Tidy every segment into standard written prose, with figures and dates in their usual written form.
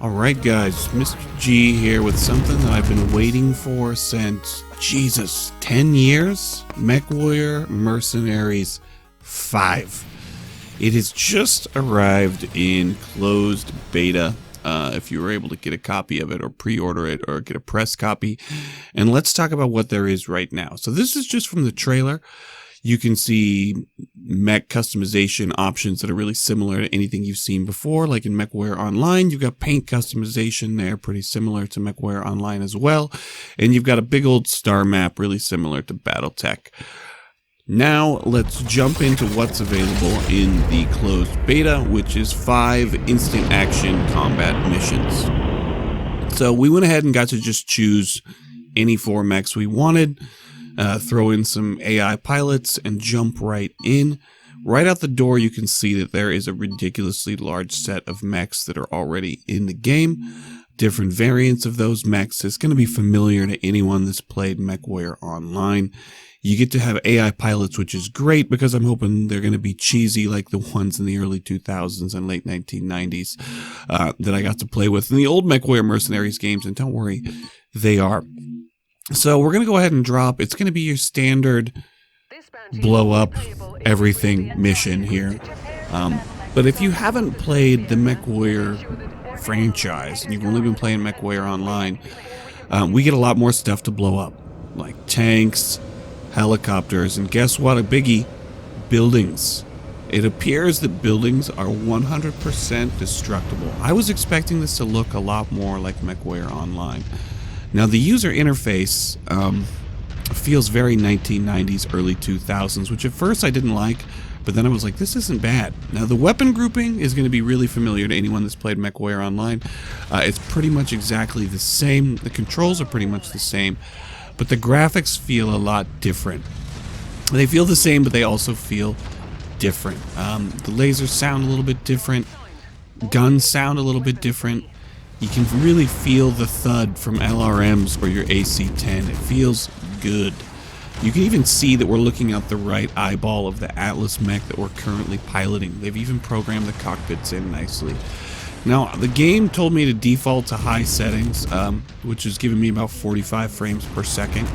Alright guys, Mr. G here with something that I've been waiting for since, Jesus, 10 years? Mechwarrior Mercenaries 5. It has just arrived in closed beta, if you were able to get a copy of it or pre-order it or get a press copy. And let's talk about what there is right now. So this is just from the trailer. You can see mech customization options that are really similar to anything you've seen before, like in Mechwarrior Online. You've got paint customization there, pretty similar to Mechwarrior Online as well. And you've got a big old star map, really similar to BattleTech. Now, let's jump into what's available in the closed beta, which is 5 instant action combat missions. So we went ahead and got to just choose any 4 mechs we wanted. Throw in some AI pilots and jump right in. Right out the door, you can see that there is a ridiculously large set of mechs that are already in the game. Different variants of those mechs is going to be familiar to anyone that's played Mechwarrior Online. You get to have AI pilots, which is great because I'm hoping they're going to be cheesy like the ones in the early 2000s and late 1990s that I got to play with in the old Mechwarrior Mercenaries games, and don't worry, they are. So we're going to go ahead and drop. It's going to be your standard blow up everything mission here. But if you haven't played the Mechwarrior franchise and you've only been playing Mechwarrior Online, we get a lot more stuff to blow up, like tanks, helicopters, and guess what? A biggie, buildings. It appears that buildings are 100% destructible. I was expecting this to look a lot more like Mechwarrior Online. Now, the user interface feels very 1990s, early 2000s, which at first I didn't like, but then I was like, this isn't bad. Now, the weapon grouping is going to be really familiar to anyone that's played Mechwarrior Online. It's pretty much exactly the same. The controls are pretty much the same, but the graphics feel a lot different. They feel the same, but they also feel different. The lasers sound a little bit different. Guns sound a little bit different. You can really feel the thud from LRMs or your AC-10. It feels good. You can even see that we're looking out the right eyeball of the Atlas mech that we're currently piloting. They've even programmed the cockpits in nicely. Now, the game told me to default to high settings, which is giving me about 45 frames per second.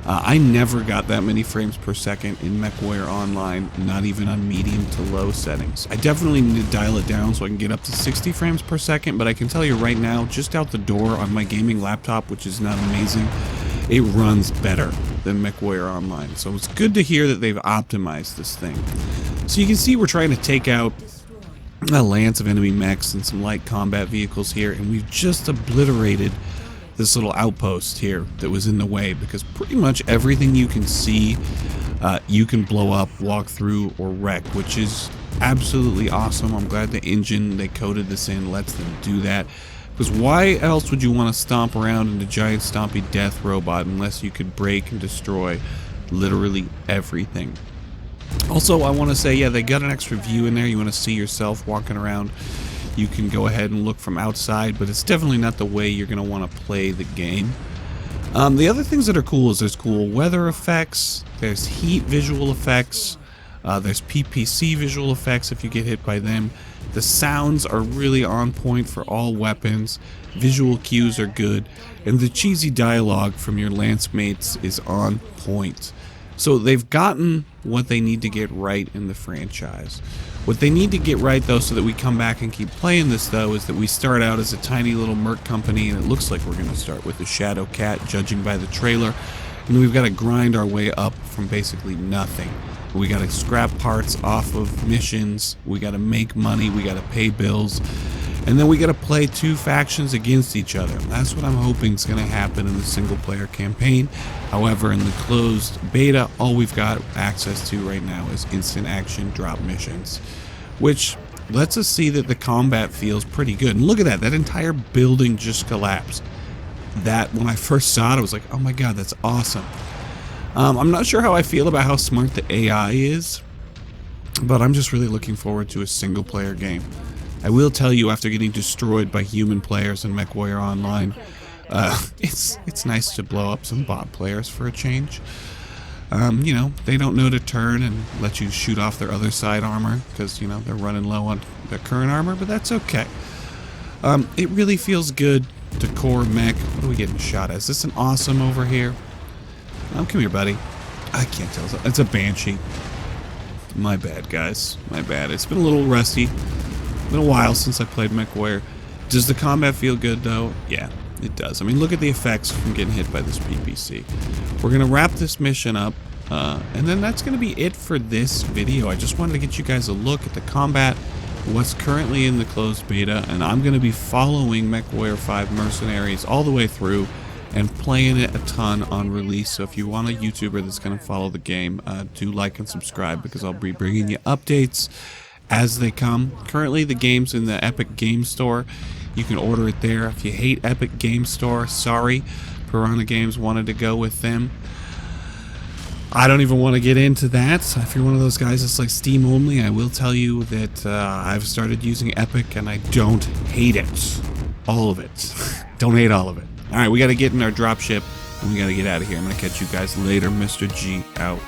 I never got that many frames per second in Mechwarrior Online, not even on medium to low settings. I definitely need to dial it down so I can get up to 60 frames per second, but I can tell you right now, just out the door on my gaming laptop, which is not amazing, it runs better than Mechwarrior Online. So it's good to hear that they've optimized this thing. So you can see we're trying to take out a lance of enemy mechs and some light combat vehicles here, and we've just obliterated this little outpost here that was in the way, because pretty much everything you can see you can blow up, walk through, or wreck, which is absolutely awesome. I'm glad the engine they coded this in lets them do that, because why else would you want to stomp around in a giant stompy death robot unless you could break and destroy literally everything? Also, I want to say, yeah, they got an extra view in there. You want to see yourself walking around, you can go ahead and look from outside, but it's definitely not the way you're going to want to play the game. The other things that are cool is there's cool weather effects, there's heat visual effects, there's PPC visual effects if you get hit by them. The sounds are really on point for all weapons, visual cues are good, and the cheesy dialogue from your lance mates is on point. So they've gotten what they need to get right in the franchise. What they need to get right, though, so that we come back and keep playing this, though, is that we start out as a tiny little merc company, and it looks like we're going to start with the Shadow Cat, judging by the trailer, and we've got to grind our way up from basically nothing. We got to scrap parts off of missions, we got to make money, we got to pay bills, and then we got to play 2 factions against each other. That's what I'm hoping is going to happen in the single-player campaign. However, in the closed beta, all we've got access to right now is instant action drop missions, which lets us see that the combat feels pretty good. And look at that, that entire building just collapsed. That, when I first saw it, I was like, oh my god, that's awesome. I'm not sure how I feel about how smart the AI is, but I'm just really looking forward to a single-player game. I will tell you, after getting destroyed by human players in Mechwarrior Online, it's nice to blow up some bot players for a change. You know, they don't know to turn and let you shoot off their other side armor because, you know, they're running low on their current armor, but that's okay. It really feels good to core mech. What are we getting shot at? Is this an awesome over here? Come here, buddy. I can't tell. It's a banshee. My bad, guys. My bad. It's been a little rusty. Been a while since I played Mechwarrior. Does the combat feel good, though? Yeah, it does. I mean, look at the effects from getting hit by this PPC. We're going to wrap this mission up, and then that's going to be it for this video. I just wanted to get you guys a look at the combat, what's currently in the closed beta, and I'm going to be following Mechwarrior 5 Mercenaries all the way through and playing it a ton on release. So if you want a YouTuber that's going to follow the game, do like and subscribe, because I'll be bringing you updates as they come. Currently the game's in the Epic Game Store. You can order it there. If you hate Epic Game Store, sorry. Piranha Games wanted to go with them. I don't even want to get into that. If you're one of those guys that's like Steam only, I will tell you that I've started using Epic and I don't hate it. All of it. Don't hate all of it. Alright, we got to get in our dropship and we got to get out of here. I'm going to catch you guys later. Mr. G out.